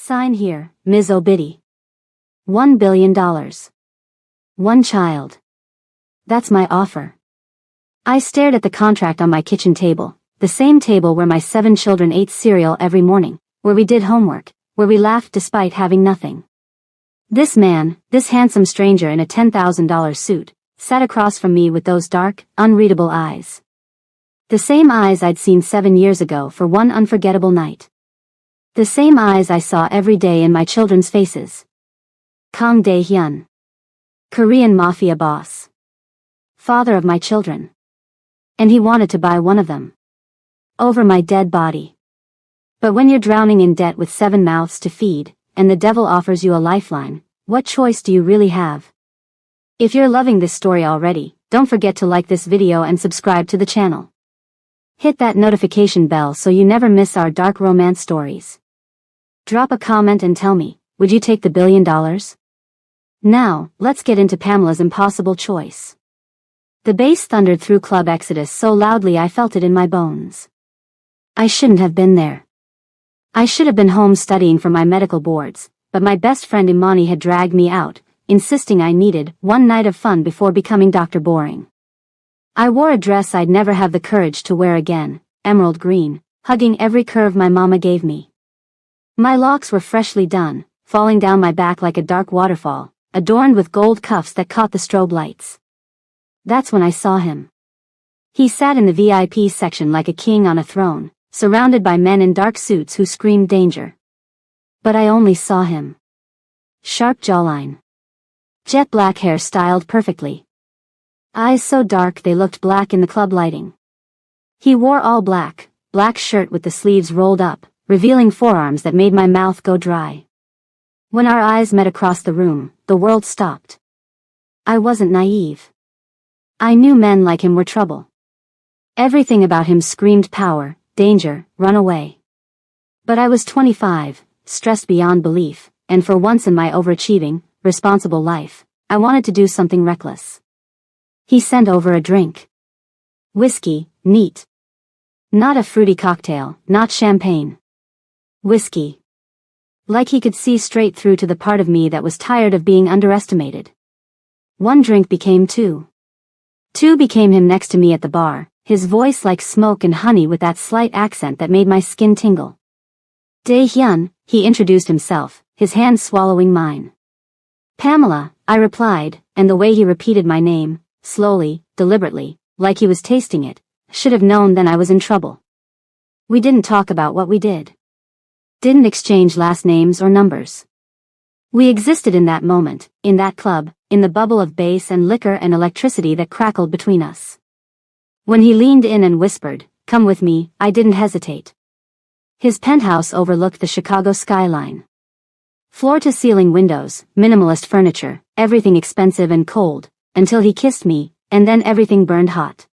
Sign here, Ms. Obidi. $1 billion. One child. That's my offer. I stared at the contract on my kitchen table, the same table where my 7 children ate cereal every morning, where we did homework, where we laughed despite having nothing. This man, this handsome stranger in a $10,000 suit, sat across from me with those dark, unreadable eyes. The same eyes I'd seen 7 years ago for one unforgettable night. The same eyes I saw every day in my children's faces. Kang Dae-hyun. Korean Mafia boss. Father of my children. And he wanted to buy one of them. Over my dead body. But when you're drowning in debt with 7 mouths to feed, and the devil offers you a lifeline, what choice do you really have? If you're loving this story already, don't forget to like this video and subscribe to the channel. Hit that notification bell so you never miss our dark romance stories. Drop a comment and tell me, would you take the $1 billion? Now, let's get into Pamela's impossible choice. The bass thundered through Club Exodus so loudly I felt it in my bones. I shouldn't have been there. I should have been home studying for my medical boards, but my best friend Imani had dragged me out, insisting I needed one night of fun before becoming Dr. Boring. I wore a dress I'd never have the courage to wear again, emerald green, hugging every curve my mama gave me. My locks were freshly done, falling down my back like a dark waterfall, adorned with gold cuffs that caught the strobe lights. That's when I saw him. He sat in the VIP section like a king on a throne, surrounded by men in dark suits who screamed danger. But I only saw him. Sharp jawline. Jet black hair styled perfectly. Eyes so dark they looked black in the club lighting. He wore all black, black shirt with the sleeves rolled up, revealing forearms that made my mouth go dry. When our eyes met across the room, the world stopped. I wasn't naive. I knew men like him were trouble. Everything about him screamed power, danger, run away. But I was 25, stressed beyond belief, and for once in my overachieving, responsible life, I wanted to do something reckless. He sent over a drink. Whiskey, neat. Not a fruity cocktail, not champagne. Whiskey. Like he could see straight through to the part of me that was tired of being underestimated. 1 drink became 2. 2 became him next to me at the bar, his voice like smoke and honey with that slight accent that made my skin tingle. Dae-hyun, he introduced himself, his hand swallowing mine. Pamela, I replied, and the way he repeated my name, slowly, deliberately, like he was tasting it, should have known then I was in trouble. We didn't talk about what we did. Didn't exchange last names or numbers. We existed in that moment, in that club, in the bubble of bass and liquor and electricity that crackled between us. When he leaned in and whispered, "Come with me," I didn't hesitate. His penthouse overlooked the Chicago skyline. Floor-to-ceiling windows, minimalist furniture, everything expensive and cold, until he kissed me, and then everything burned hot.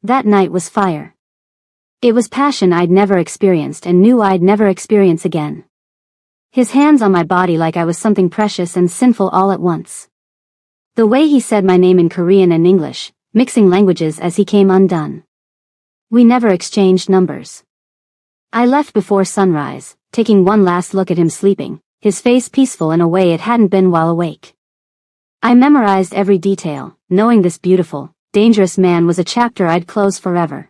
That night was fire. It was passion I'd never experienced and knew I'd never experience again. His hands on my body like I was something precious and sinful all at once. The way he said my name in Korean and English, mixing languages as he came undone. We never exchanged numbers. I left before sunrise, taking one last look at him sleeping, his face peaceful in a way it hadn't been while awake. I memorized every detail, knowing this beautiful, dangerous man was a chapter I'd close forever.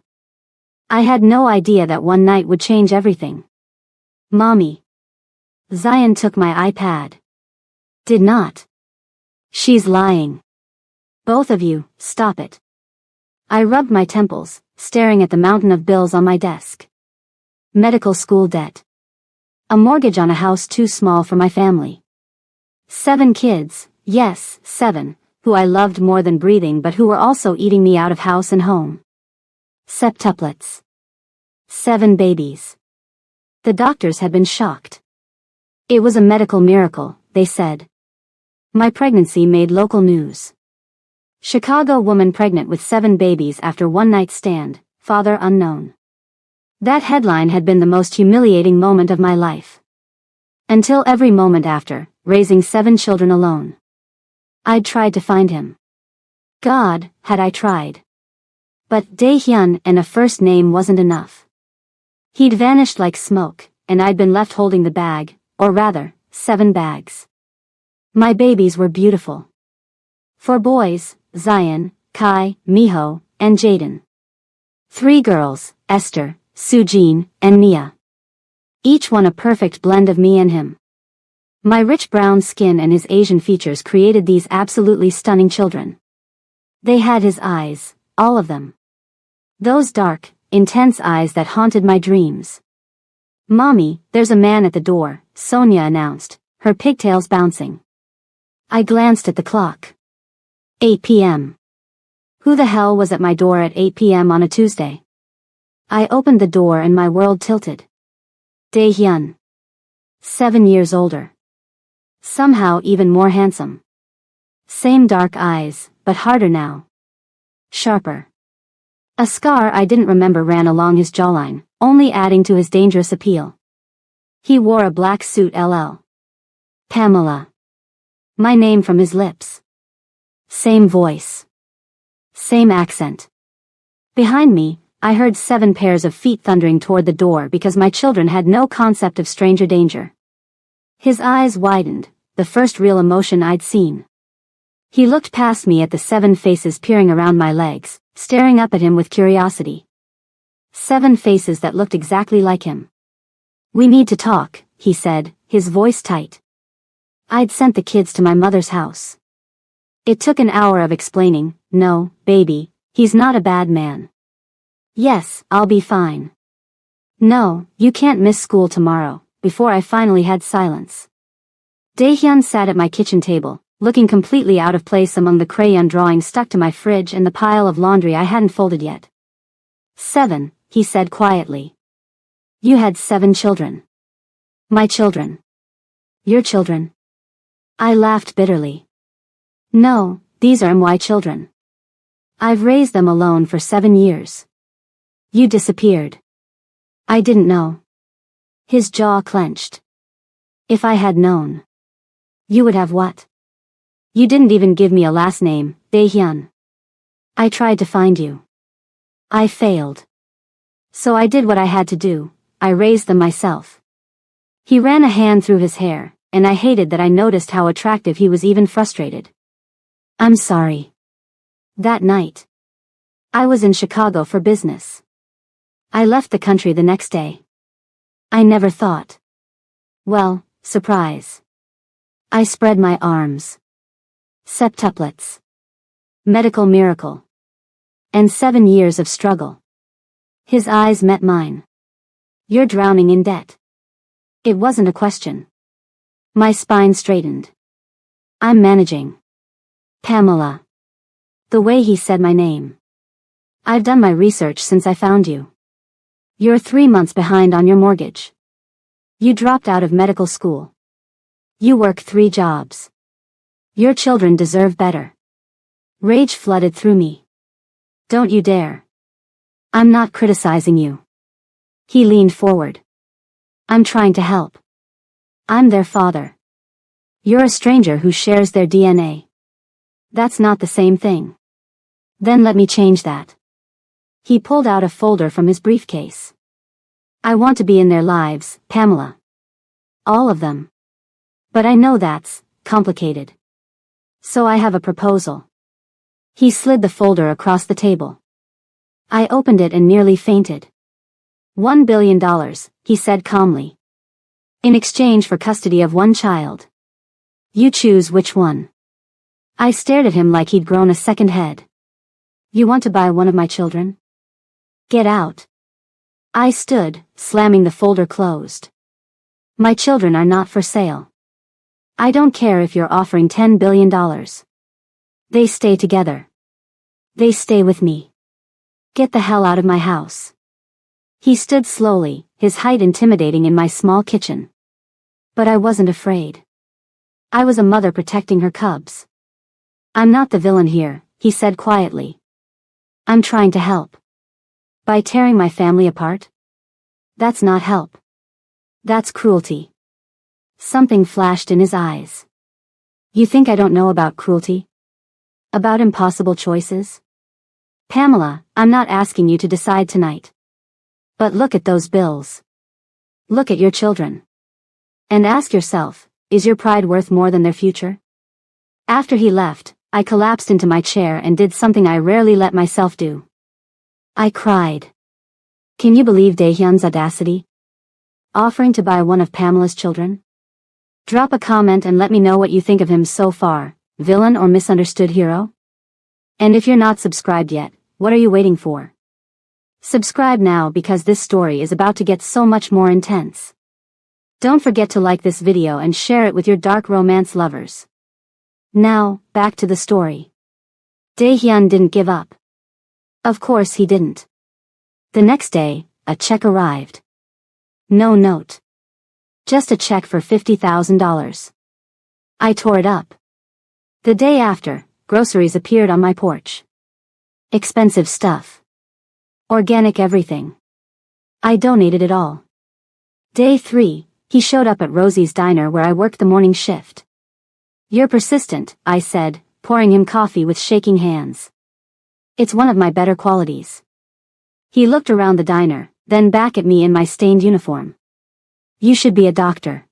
I had no idea that one night would change everything. Mommy. Zion took my iPad. Did not. She's lying. Both of you, stop it. I rubbed my temples, staring at the mountain of bills on my desk. Medical school debt. A mortgage on a house too small for my family. 7 kids, yes, 7, who I loved more than breathing but who were also eating me out of house and home. Septuplets. 7 babies. The doctors had been shocked. It was a medical miracle, they said. My pregnancy made local news. Chicago woman pregnant with 7 babies after one night stand, father unknown. That headline had been the most humiliating moment of my life. Until every moment after, raising 7 children alone. I'd tried to find him. God, had I tried. But Dae-hyun and a first name wasn't enough. He'd vanished like smoke, and I'd been left holding the bag, or rather, 7 bags. My babies were beautiful. 4 boys, Zion, Kai, Miho, and Jaden. 3 girls, Esther, Sujin, and Mia. Each one a perfect blend of me and him. My rich brown skin and his Asian features created these absolutely stunning children. They had his eyes, all of them. Those dark, intense eyes that haunted my dreams. "Mommy, there's a man at the door," Sonia announced, her pigtails bouncing. I glanced at the clock. 8 p.m. Who the hell was at my door at 8 p.m. on a Tuesday? I opened the door and my world tilted. Dae-hyun. 7 years older. Somehow even more handsome. Same dark eyes, but harder now. Sharper. A scar I didn't remember ran along his jawline, only adding to his dangerous appeal. He wore a black suit LL. Pamela. My name from his lips. Same voice. Same accent. Behind me, I heard 7 pairs of feet thundering toward the door because my children had no concept of stranger danger. His eyes widened, the first real emotion I'd seen. He looked past me at the 7 faces peering around my legs, staring up at him with curiosity. 7 faces that looked exactly like him. "We need to talk," he said, his voice tight. I'd sent the kids to my mother's house. It took an hour of explaining, "No, baby, he's not a bad man." "Yes, I'll be fine." "No, you can't miss school tomorrow," before I finally had silence. Dae-hyun sat at my kitchen table, looking completely out of place among the crayon drawings stuck to my fridge and the pile of laundry I hadn't folded yet. 7, he said quietly. "You had 7 children." "My children." "Your children?" I laughed bitterly. "No, these are my children. I've raised them alone for 7 years. You disappeared." "I didn't know." His jaw clenched. "If I had known." "You would have what?" "You didn't even give me a last name, Dae-hyun. I tried to find you. I failed. So I did what I had to do, I raised them myself." He ran a hand through his hair, and I hated that I noticed how attractive he was, even frustrated. "I'm sorry." That night. I was in Chicago for business. I left the country the next day. I never thought. Well, surprise. I spread my arms. Septuplets. Medical miracle. And 7 years of struggle. His eyes met mine. "You're drowning in debt." It wasn't a question. My spine straightened. "I'm managing." "Pamela." The way he said my name. "I've done my research since I found you. You're 3 months behind on your mortgage. You dropped out of medical school. You work 3 jobs. Your children deserve better." Rage flooded through me. "Don't you dare. I'm not criticizing you." He leaned forward. "I'm trying to help. I'm their father. You're a stranger who shares their DNA. That's not the same thing." "Then let me change that." He pulled out a folder from his briefcase. "I want to be in their lives, Pamela. All of them. But I know that's complicated. So I have a proposal." He slid the folder across the table. I opened it and nearly fainted. $1 billion, he said calmly. "In exchange for custody of 1 child. You choose which one." I stared at him like he'd grown a second head. "You want to buy one of my children? Get out." I stood, slamming the folder closed. "My children are not for sale. I don't care if you're offering $10 billion. They stay together. They stay with me. Get the hell out of my house." He stood slowly, his height intimidating in my small kitchen. But I wasn't afraid. I was a mother protecting her cubs. "I'm not the villain here," he said quietly. "I'm trying to help. By tearing my family apart? That's not help. That's cruelty." Something flashed in his eyes. "You think I don't know about cruelty? About impossible choices? Pamela, I'm not asking you to decide tonight. But look at those bills. Look at your children. And ask yourself, is your pride worth more than their future? After he left, I collapsed into my chair and did something I rarely let myself do. I cried. Can you believe Daehyun's audacity? Offering to buy one of Pamela's children? Drop a comment and let me know what you think of him so far, villain or misunderstood hero? And if you're not subscribed yet, what are you waiting for? Subscribe now because this story is about to get so much more intense. Don't forget to like this video and share it with your dark romance lovers. Now, back to the story. Daehyun didn't give up. Of course he didn't. The next day, a check arrived. No note. Just a check for $50,000. I tore it up. The day after, groceries appeared on my porch. Expensive stuff. Organic everything. I donated it all. Day 3, he showed up at Rosie's diner where I worked the morning shift. You're persistent, I said, pouring him coffee with shaking hands. It's one of my better qualities. He looked around the diner, then back at me in my stained uniform. You should be a doctor.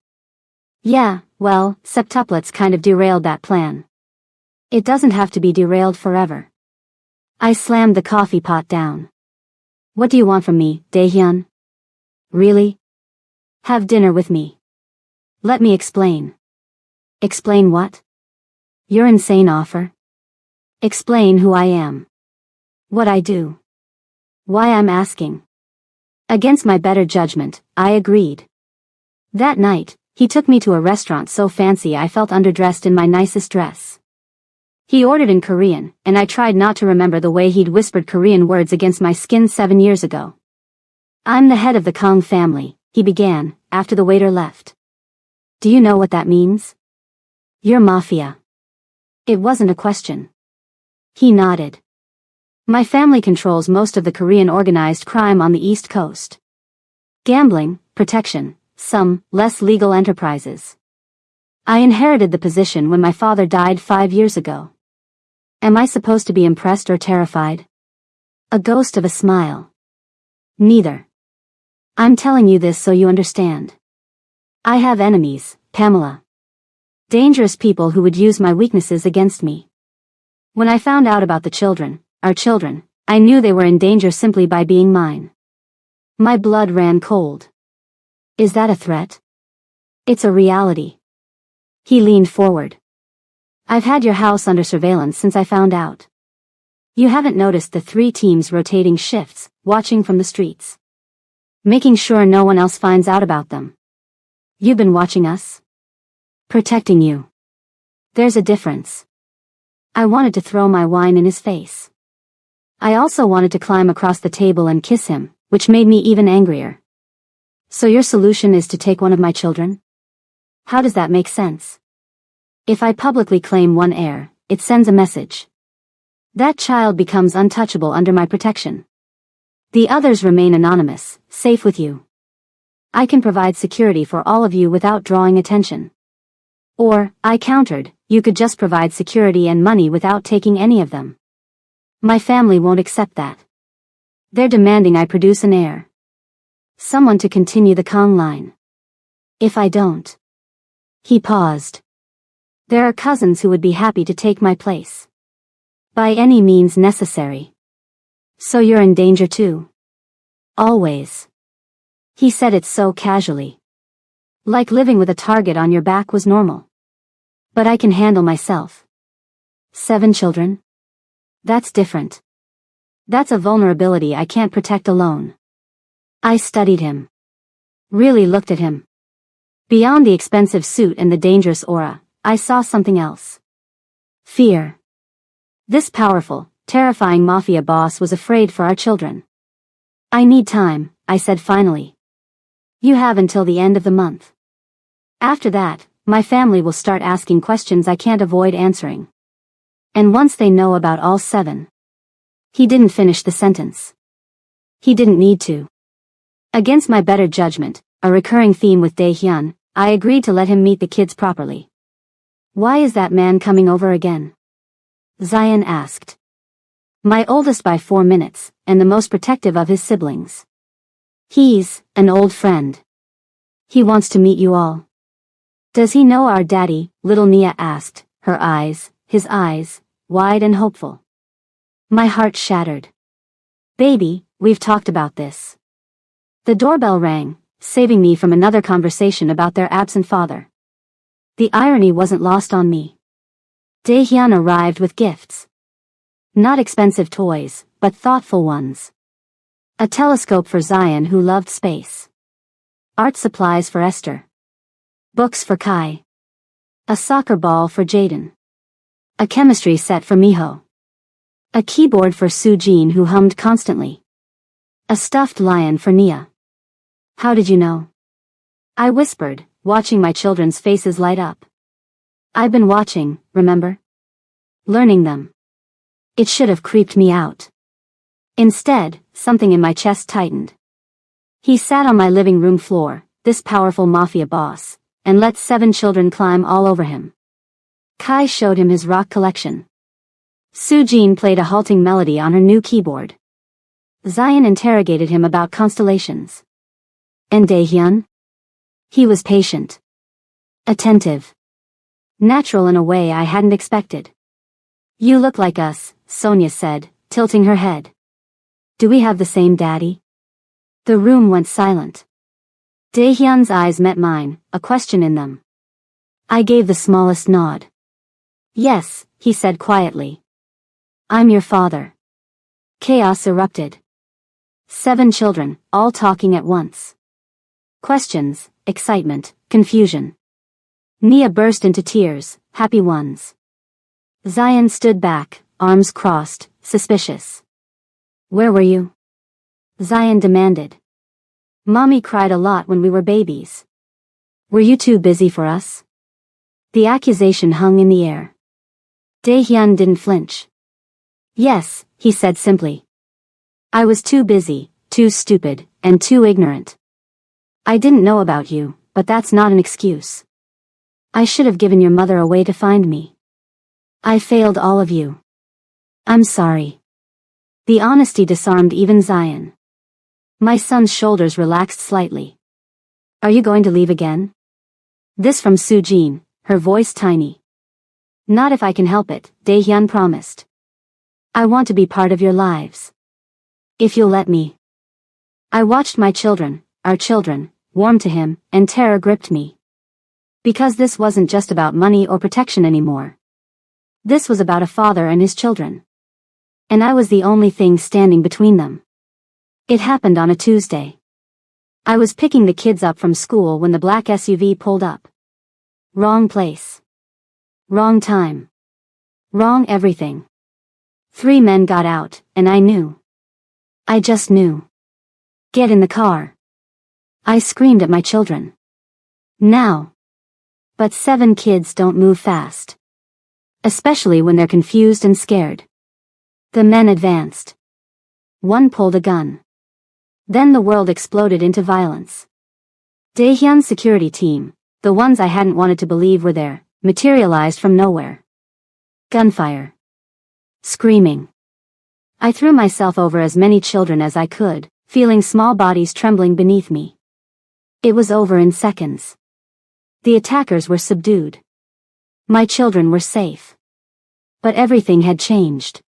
Yeah, well, septuplets kind of derailed that plan. It doesn't have to be derailed forever. I slammed the coffee pot down. What do you want from me, Daehyun? Really? Have dinner with me. Let me explain. Explain what? Your insane offer. Explain who I am. What I do. Why I'm asking. Against my better judgment, I agreed. That night, he took me to a restaurant so fancy I felt underdressed in my nicest dress. He ordered in Korean, and I tried not to remember the way he'd whispered Korean words against my skin 7 years ago. I'm the head of the Kong family, he began, after the waiter left. Do you know what that means? You're Mafia. It wasn't a question. He nodded. My family controls most of the Korean organized crime on the East Coast. Gambling, protection, some, less legal enterprises. I inherited the position when my father died 5 years ago. Am I supposed to be impressed or terrified? A ghost of a smile. Neither. I'm telling you this so you understand. I have enemies, Pamela. Dangerous people who would use my weaknesses against me. When I found out about the children, our children, I knew they were in danger simply by being mine. My blood ran cold. Is that a threat? It's a reality. He leaned forward. I've had your house under surveillance since I found out. You haven't noticed the 3 teams rotating shifts, watching from the streets. Making sure no one else finds out about them. You've been watching us? Protecting you. There's a difference. I wanted to throw my wine in his face. I also wanted to climb across the table and kiss him, which made me even angrier. So your solution is to take one of my children? How does that make sense? If I publicly claim one heir, it sends a message. That child becomes untouchable under my protection. The others remain anonymous, safe with you. I can provide security for all of you without drawing attention. Or, I countered, you could just provide security and money without taking any of them. My family won't accept that. They're demanding I produce an heir. Someone to continue the Kong line. If I don't. He paused. There are cousins who would be happy to take my place. By any means necessary. So you're in danger too. Always. He said it so casually. Like living with a target on your back was normal. But I can handle myself. 7 children? That's different. That's a vulnerability I can't protect alone. I studied him. Really looked at him. Beyond the expensive suit and the dangerous aura, I saw something else. Fear. This powerful, terrifying mafia boss was afraid for our children. I need time, I said finally. You have until the end of the month. After that, my family will start asking questions I can't avoid answering. And once they know about all 7. He didn't finish the sentence. He didn't need to. Against my better judgment, a recurring theme with Daehyun, I agreed to let him meet the kids properly. Why is that man coming over again? Zion asked. My oldest by 4 minutes, and the most protective of his siblings. He's an old friend. He wants to meet you all. Does he know our daddy? Little Nia asked, his eyes, wide and hopeful. My heart shattered. Baby, we've talked about this. The doorbell rang, saving me from another conversation about their absent father. The irony wasn't lost on me. Daehyun arrived with gifts. Not expensive toys, but thoughtful ones. A telescope for Zion who loved space. Art supplies for Esther. Books for Kai. A soccer ball for Jaden. A chemistry set for Miho. A keyboard for Sujin who hummed constantly. A stuffed lion for Nia. How did you know? I whispered, watching my children's faces light up. I've been watching, remember? Learning them. It should have creeped me out. Instead, something in my chest tightened. He sat on my living room floor, this powerful mafia boss, and let 7 children climb all over him. Kai showed him his rock collection. Sujin played a halting melody on her new keyboard. Zion interrogated him about constellations. And Daehyun? He was patient. Attentive. Natural in a way I hadn't expected. You look like us, Sonia said, tilting her head. Do we have the same daddy? The room went silent. Daehyun's eyes met mine, a question in them. I gave the smallest nod. Yes, he said quietly. I'm your father. Chaos erupted. 7 children, all talking at once. Questions, excitement, confusion. Nia burst into tears, happy ones. Zion stood back, arms crossed, suspicious. Where were you? Zion demanded. Mommy cried a lot when we were babies. Were you too busy for us? The accusation hung in the air. Daehyun didn't flinch. Yes, he said simply. I was too busy, too stupid, and too ignorant. I didn't know about you, but that's not an excuse. I should have given your mother a way to find me. I failed all of you. I'm sorry. The honesty disarmed even Zion. My son's shoulders relaxed slightly. Are you going to leave again? This from Sujin, her voice tiny. Not if I can help it, Daehyun promised. I want to be part of your lives. If you'll let me. I watched my children, our children, warm to him, and terror gripped me. Because this wasn't just about money or protection anymore. This was about a father and his children. And I was the only thing standing between them. It happened on a Tuesday. I was picking the kids up from school when the black SUV pulled up. Wrong place. Wrong time. Wrong everything. 3 men got out, and I knew. I just knew. Get in the car. I screamed at my children. Now. But 7 kids don't move fast. Especially when they're confused and scared. The men advanced. One pulled a gun. Then the world exploded into violence. Daehyun's security team, the ones I hadn't wanted to believe were there, materialized from nowhere. Gunfire. Screaming. I threw myself over as many children as I could, feeling small bodies trembling beneath me. It was over in seconds. The attackers were subdued. My children were safe. But everything had changed.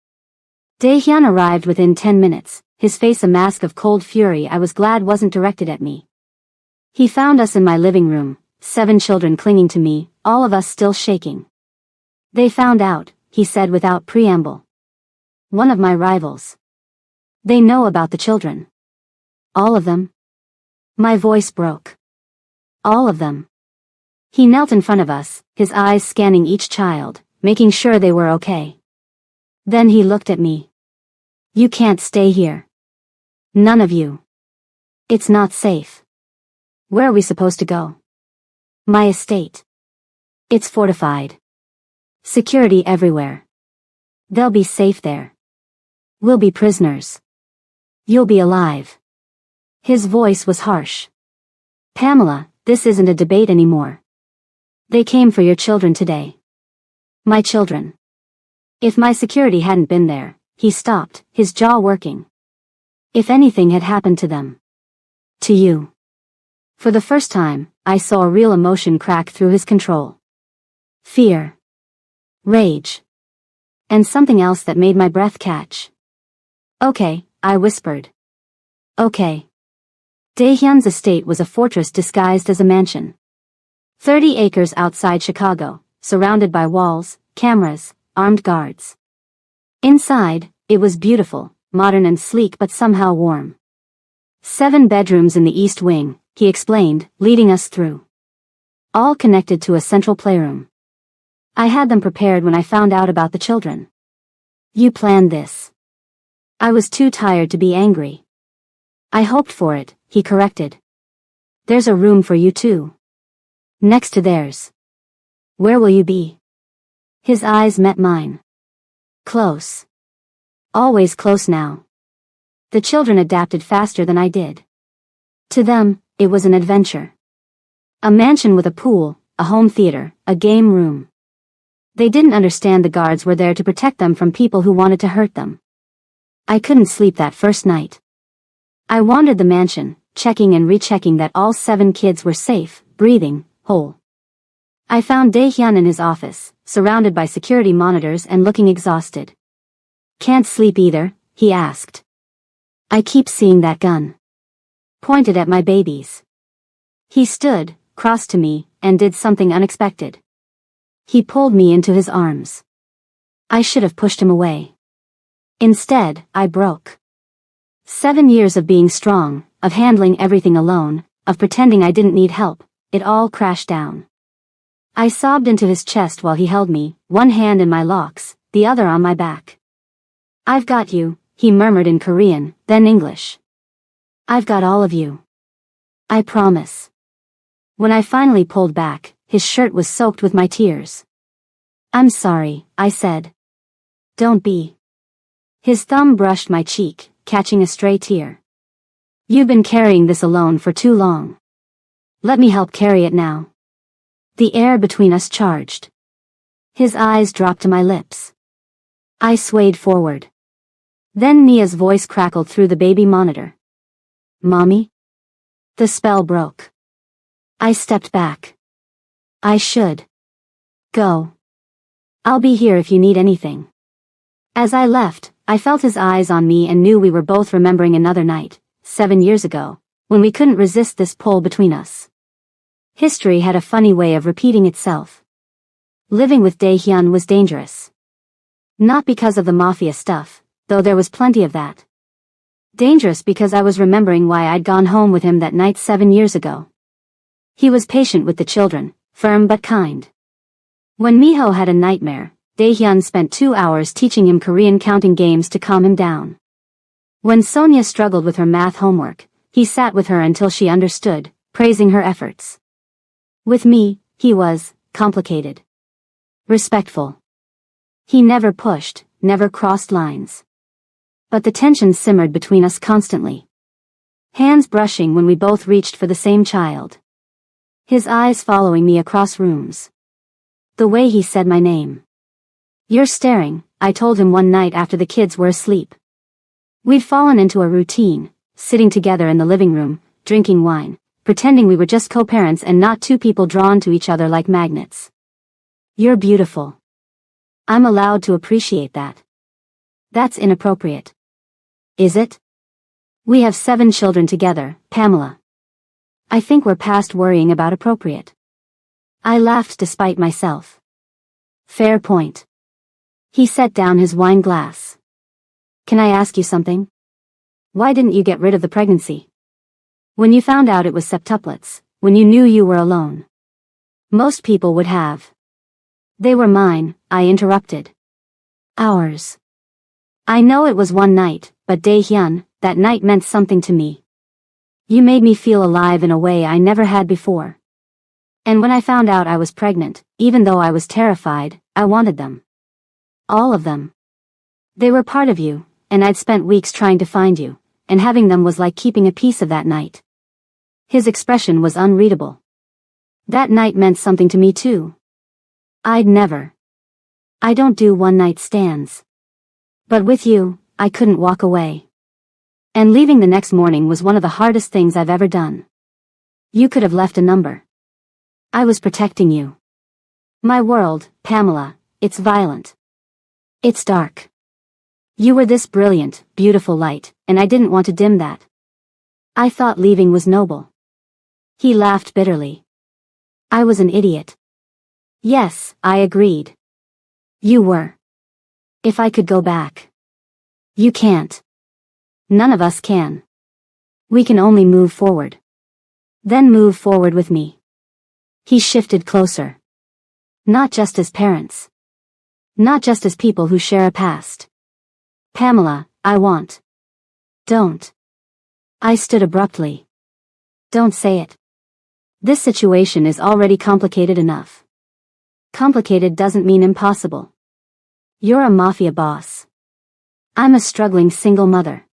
Daehyun arrived within 10 minutes, his face a mask of cold fury I was glad wasn't directed at me. He found us in my living room, 7 children clinging to me, all of us still shaking. They found out, he said without preamble. One of my rivals. They know about the children. All of them? My voice broke. All of them. He knelt in front of us, his eyes scanning each child, making sure they were okay. Then he looked at me. You can't stay here. None of you. It's not safe. Where are we supposed to go? My estate. It's fortified. Security everywhere. They'll be safe there. We'll be prisoners. You'll be alive. His voice was harsh. Pamela, this isn't a debate anymore. They came for your children today. My children. If my security hadn't been there, he stopped, his jaw working. If anything had happened to them. To you. For the first time, I saw a real emotion crack through his control. Fear. Rage. And something else that made my breath catch. Okay, I whispered. Okay. Daehyun's estate was a fortress disguised as a mansion. 30 acres outside Chicago, surrounded by walls, cameras, armed guards. Inside, it was beautiful, modern and sleek but somehow warm. 7 bedrooms in the east wing, he explained, leading us through. All connected to a central playroom. I had them prepared when I found out about the children. You planned this. I was too tired to be angry. I hoped for it, he corrected. There's a room for you too. Next to theirs. Where will you be? His eyes met mine. Close. Always close now. The children adapted faster than I did. To them, it was an adventure. A mansion with a pool, a home theater, a game room. They didn't understand the guards were there to protect them from people who wanted to hurt them. I couldn't sleep that first night. I wandered the mansion, checking and rechecking that all 7 kids were safe, breathing, whole. I found Daehyun in his office, surrounded by security monitors and looking exhausted. Can't sleep either, he asked. I keep seeing that gun. Pointed at my babies. He stood, crossed to me, and did something unexpected. He pulled me into his arms. I should have pushed him away. Instead, I broke. 7 years of being strong, of handling everything alone, of pretending I didn't need help, it all crashed down. I sobbed into his chest while he held me, one hand in my locks, the other on my back. I've got you, he murmured in Korean, then English. I've got all of you. I promise. When I finally pulled back, his shirt was soaked with my tears. I'm sorry, I said. Don't be. His thumb brushed my cheek, catching a stray tear. You've been carrying this alone for too long. Let me help carry it now. The air between us charged. His eyes dropped to my lips. I swayed forward. Then Nia's voice crackled through the baby monitor. Mommy? The spell broke. I stepped back. I should. Go. I'll be here if you need anything. As I left, I felt his eyes on me and knew we were both remembering another night, 7 years ago, when we couldn't resist this pull between us. History had a funny way of repeating itself. Living with Daehyun was dangerous. Not because of the Mafia stuff, though there was plenty of that. Dangerous because I was remembering why I'd gone home with him that night 7 years ago. He was patient with the children, firm but kind. When Miho had a nightmare, Daehyun spent 2 hours teaching him Korean counting games to calm him down. When Sonia struggled with her math homework, he sat with her until she understood, praising her efforts. With me, he was complicated. Respectful. He never pushed, never crossed lines. But the tension simmered between us constantly. Hands brushing when we both reached for the same child. His eyes following me across rooms. The way he said my name. You're staring, I told him one night after the kids were asleep. We'd fallen into a routine, sitting together in the living room, drinking wine, pretending we were just co-parents and not 2 people drawn to each other like magnets. You're beautiful. I'm allowed to appreciate that. That's inappropriate. Is it? We have 7 children together, Pamela. I think we're past worrying about appropriate. I laughed despite myself. Fair point. He set down his wine glass. Can I ask you something? Why didn't you get rid of the pregnancy? When you found out it was septuplets, when you knew you were alone. Most people would have. They were mine, I interrupted. Ours. I know it was one night, but Daehyun, that night meant something to me. You made me feel alive in a way I never had before. And when I found out I was pregnant, even though I was terrified, I wanted them. All of them. They were part of you, and I'd spent weeks trying to find you, and having them was like keeping a piece of that night. His expression was unreadable. That night meant something to me too. I'd never. I don't do one-night stands. But with you, I couldn't walk away. And leaving the next morning was one of the hardest things I've ever done. You could have left a number. I was protecting you. My world, Pamela, it's violent. It's dark. You were this brilliant, beautiful light, and I didn't want to dim that. I thought leaving was noble. He laughed bitterly. I was an idiot. Yes, I agreed. You were. If I could go back. You can't. None of us can. We can only move forward. Then move forward with me. He shifted closer. Not just as parents. Not just as people who share a past. Pamela, I want. Don't. I stood abruptly. Don't say it. This situation is already complicated enough. Complicated doesn't mean impossible. You're a mafia boss. I'm a struggling single mother.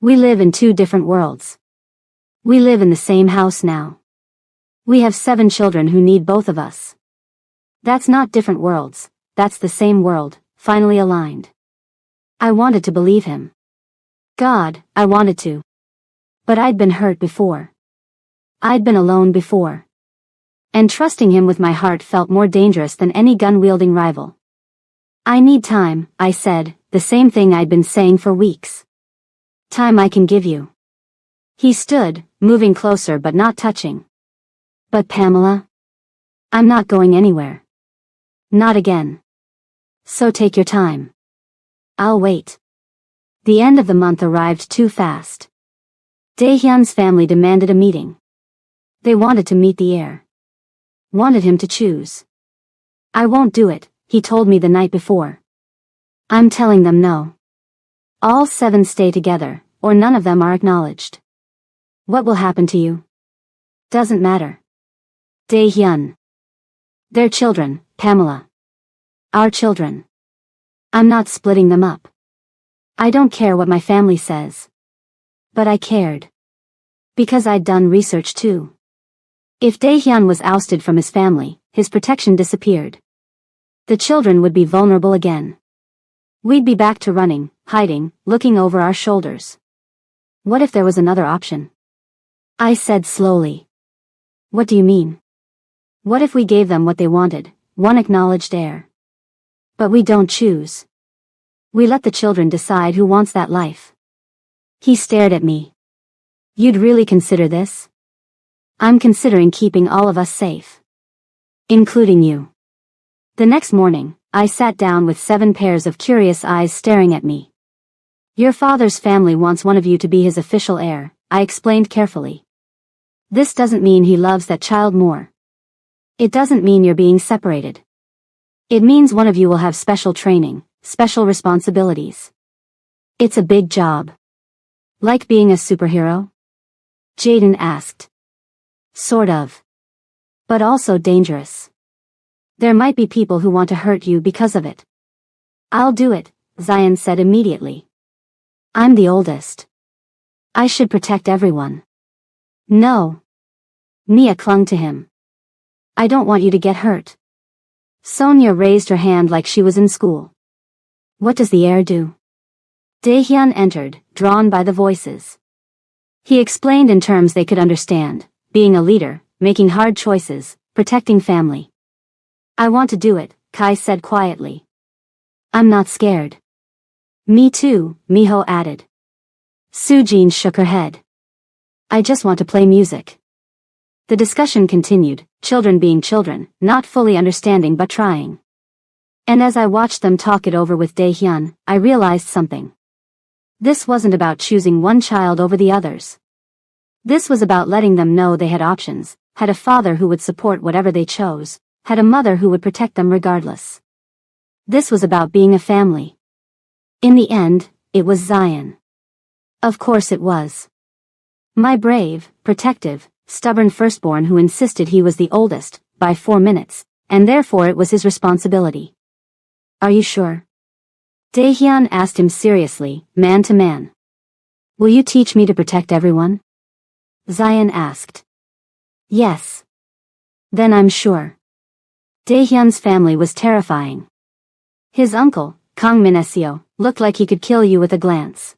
We live in two different worlds. We live in the same house now. We have 7 children who need both of us. That's not different worlds, that's the same world, finally aligned. I wanted to believe him. God, I wanted to. But I'd been hurt before. I'd been alone before. And trusting him with my heart felt more dangerous than any gun-wielding rival. I need time, I said, the same thing I'd been saying for weeks. Time I can give you. He stood, moving closer but not touching. But Pamela? I'm not going anywhere. Not again. So take your time. I'll wait. The end of the month arrived too fast. Daehyun's family demanded a meeting. They wanted to meet the heir. Wanted him to choose. I won't do it, he told me the night before. I'm telling them no. All 7 stay together, or none of them are acknowledged. What will happen to you? Doesn't matter. Daehyun. Their children, Pamela. Our children. I'm not splitting them up. I don't care what my family says. But I cared. Because I'd done research too. If Daehyun was ousted from his family, his protection disappeared. The children would be vulnerable again. We'd be back to running, hiding, looking over our shoulders. What if there was another option? I said slowly. What do you mean? What if we gave them what they wanted, one acknowledged heir? But we don't choose. We let the children decide who wants that life. He stared at me. You'd really consider this? I'm considering keeping all of us safe. Including you. The next morning, I sat down with 7 pairs of curious eyes staring at me. Your father's family wants one of you to be his official heir, I explained carefully. This doesn't mean he loves that child more. It doesn't mean you're being separated. It means one of you will have special training, special responsibilities. It's a big job. Like being a superhero? Jaden asked. Sort of. But also dangerous. There might be people who want to hurt you because of it. I'll do it, Zion said immediately. I'm the oldest. I should protect everyone. No. Mia clung to him. I don't want you to get hurt. Sonia raised her hand like she was in school. What does the heir do? Daehyun entered, drawn by the voices. He explained in terms they could understand, being a leader, making hard choices, protecting family. I want to do it, Kai said quietly. I'm not scared. Me too, Miho added. Sujin shook her head. I just want to play music. The discussion continued, children being children, not fully understanding but trying. And as I watched them talk it over with Daehyun, I realized something. This wasn't about choosing one child over the others. This was about letting them know they had options, had a father who would support whatever they chose, had a mother who would protect them regardless. This was about being a family. In the end, it was Zion. Of course it was. My brave, protective, stubborn firstborn who insisted he was the oldest, by 4 minutes, and therefore it was his responsibility. Are you sure? Daehyun asked him seriously, man to man. Will you teach me to protect everyone? Zion asked. Yes. Then I'm sure. Daehyun's family was terrifying. His uncle, Kang Minesio, looked like he could kill you with a glance.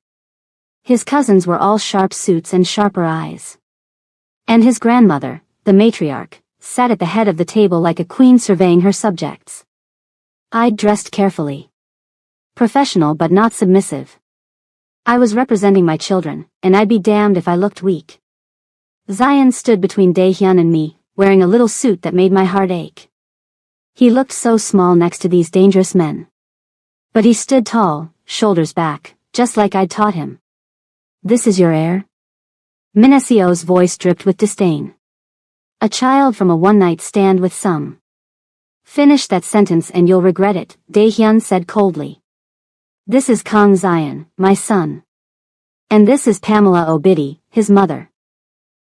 His cousins were all sharp suits and sharper eyes. And his grandmother, the matriarch, sat at the head of the table like a queen surveying her subjects. I'd dressed carefully. Professional but not submissive. I was representing my children, and I'd be damned if I looked weak. Zion stood between Daehyun and me, wearing a little suit that made my heart ache. He looked so small next to these dangerous men. But he stood tall, shoulders back, just like I'd taught him. This is your heir? Minasio's voice dripped with disdain. A child from a one-night stand with some. Finish that sentence and you'll regret it, Daehyun said coldly. This is Kang Zion, my son. And this is Pamela Obidi, his mother.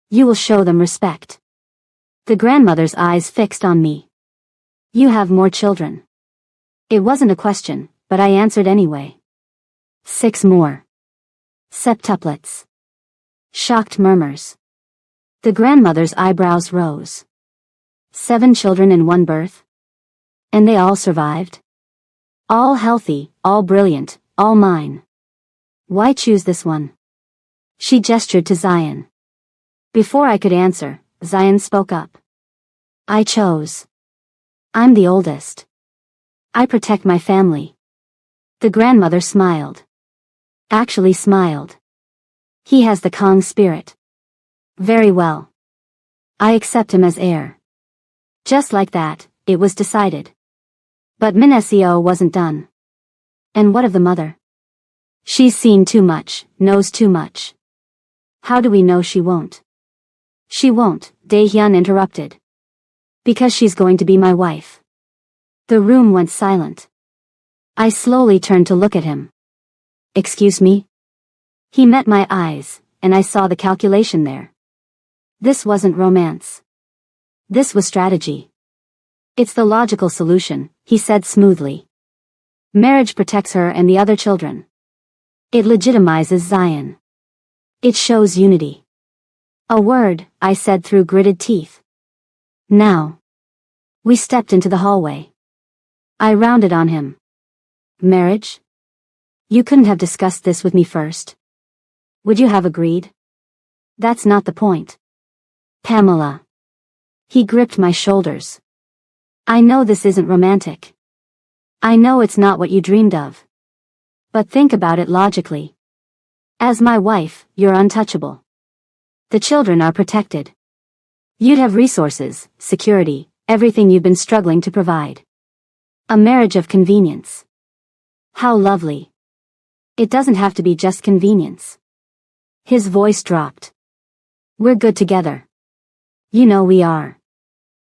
You will show them respect. The grandmother's eyes fixed on me. You have more children. It wasn't a question, but I answered anyway. 6 more. Septuplets. Shocked murmurs. The grandmother's eyebrows rose. 7 children in one birth? And they all survived? All healthy, all brilliant, all mine. Why choose this one? She gestured to Zion. Before I could answer, Zion spoke up. I chose. I'm the oldest. I protect my family. The grandmother smiled. Actually smiled. He has the Kang spirit. Very well. I accept him as heir. Just like that, it was decided. But Minesio wasn't done. And what of the mother? She's seen too much, knows too much. How do we know she won't? She won't, Daehyun interrupted. Because she's going to be my wife. The room went silent. I slowly turned to look at him. Excuse me? He met my eyes, and I saw the calculation there. This wasn't romance. This was strategy. It's the logical solution, he said smoothly. Marriage protects her and the other children. It legitimizes Zion. It shows unity. A word, I said through gritted teeth. Now. We stepped into the hallway. I rounded on him. Marriage? You couldn't have discussed this with me first. Would you have agreed? That's not the point. Pamela. He gripped my shoulders. I know this isn't romantic. I know it's not what you dreamed of. But think about it logically. As my wife, you're untouchable. The children are protected. You'd have resources, security, everything you've been struggling to provide. A marriage of convenience. How lovely. It doesn't have to be just convenience. His voice dropped. We're good together. You know we are.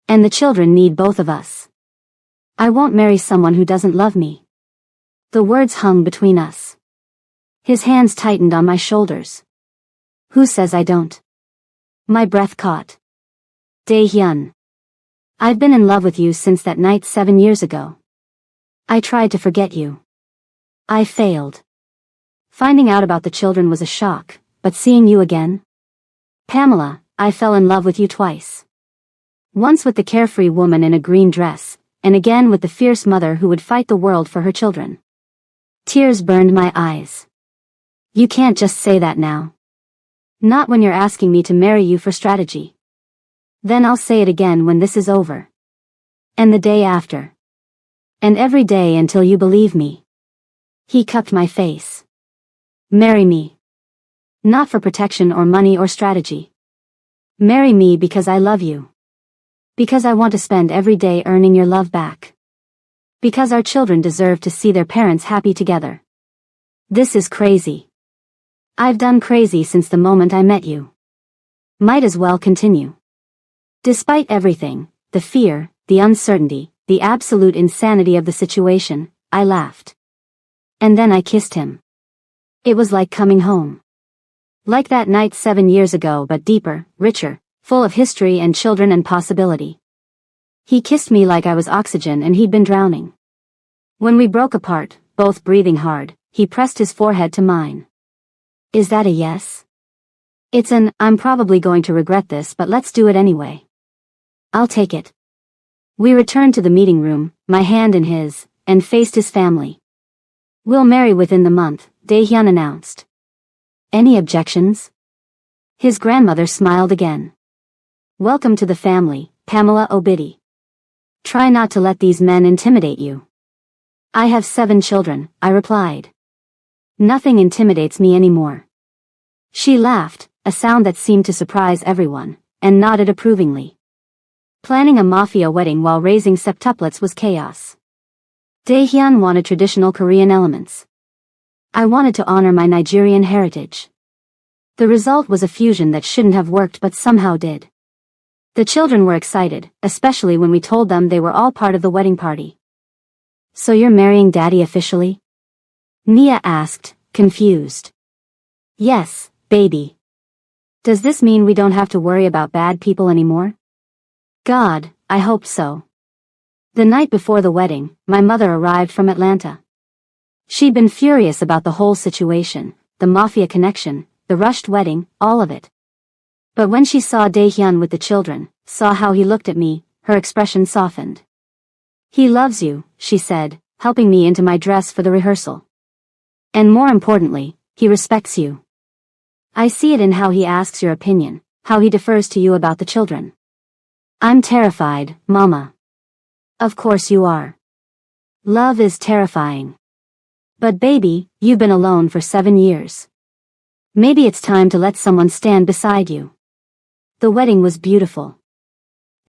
And the children need both of us. I won't marry someone who doesn't love me. The words hung between us. His hands tightened on my shoulders. Who says I don't? My breath caught. Daehyun. I've been in love with you since that night 7 years ago. I tried to forget you. I failed. Finding out about the children was a shock, but seeing you again? Pamela, I fell in love with you twice. Once with the carefree woman in a green dress, and again with the fierce mother who would fight the world for her children. Tears burned my eyes. You can't just say that now. Not when you're asking me to marry you for strategy. Then I'll say it again when this is over. And the day after. And every day until you believe me. He cupped my face. Marry me. Not for protection or money or strategy. Marry me because I love you. Because I want to spend every day earning your love back. Because our children deserve to see their parents happy together. This is crazy. I've done crazy since the moment I met you. Might as well continue. Despite everything, the fear, the uncertainty, the absolute insanity of the situation, I laughed. And then I kissed him. It was like coming home. Like that night 7 years ago, but deeper, richer, full of history and children and possibility. He kissed me like I was oxygen and he'd been drowning. When we broke apart, both breathing hard, he pressed his forehead to mine. Is that a yes? It's an, I'm probably going to regret this, but let's do it anyway. I'll take it. We returned to the meeting room, my hand in his, and faced his family. We'll marry within the month, Daehyun announced. Any objections? His grandmother smiled again. Welcome to the family, Pamela Obidi. Try not to let these men intimidate you. I have 7 children, I replied. Nothing intimidates me anymore. She laughed, a sound that seemed to surprise everyone, and nodded approvingly. Planning a mafia wedding while raising septuplets was chaos. Daehyun wanted traditional Korean elements. I wanted to honor my Nigerian heritage. The result was a fusion that shouldn't have worked but somehow did. The children were excited, especially when we told them they were all part of the wedding party. So you're marrying Daddy officially? Nia asked, confused. Yes, baby. Does this mean we don't have to worry about bad people anymore? God, I hope so. The night before the wedding, my mother arrived from Atlanta. She'd been furious about the whole situation, the Mafia connection, the rushed wedding, all of it. But when she saw Daehyun with the children, saw how he looked at me, her expression softened. He loves you, she said, helping me into my dress for the rehearsal. And more importantly, he respects you. I see it in how he asks your opinion, how he defers to you about the children. I'm terrified, Mama. Of course you are. Love is terrifying. But baby, you've been alone for 7 years. Maybe it's time to let someone stand beside you. The wedding was beautiful.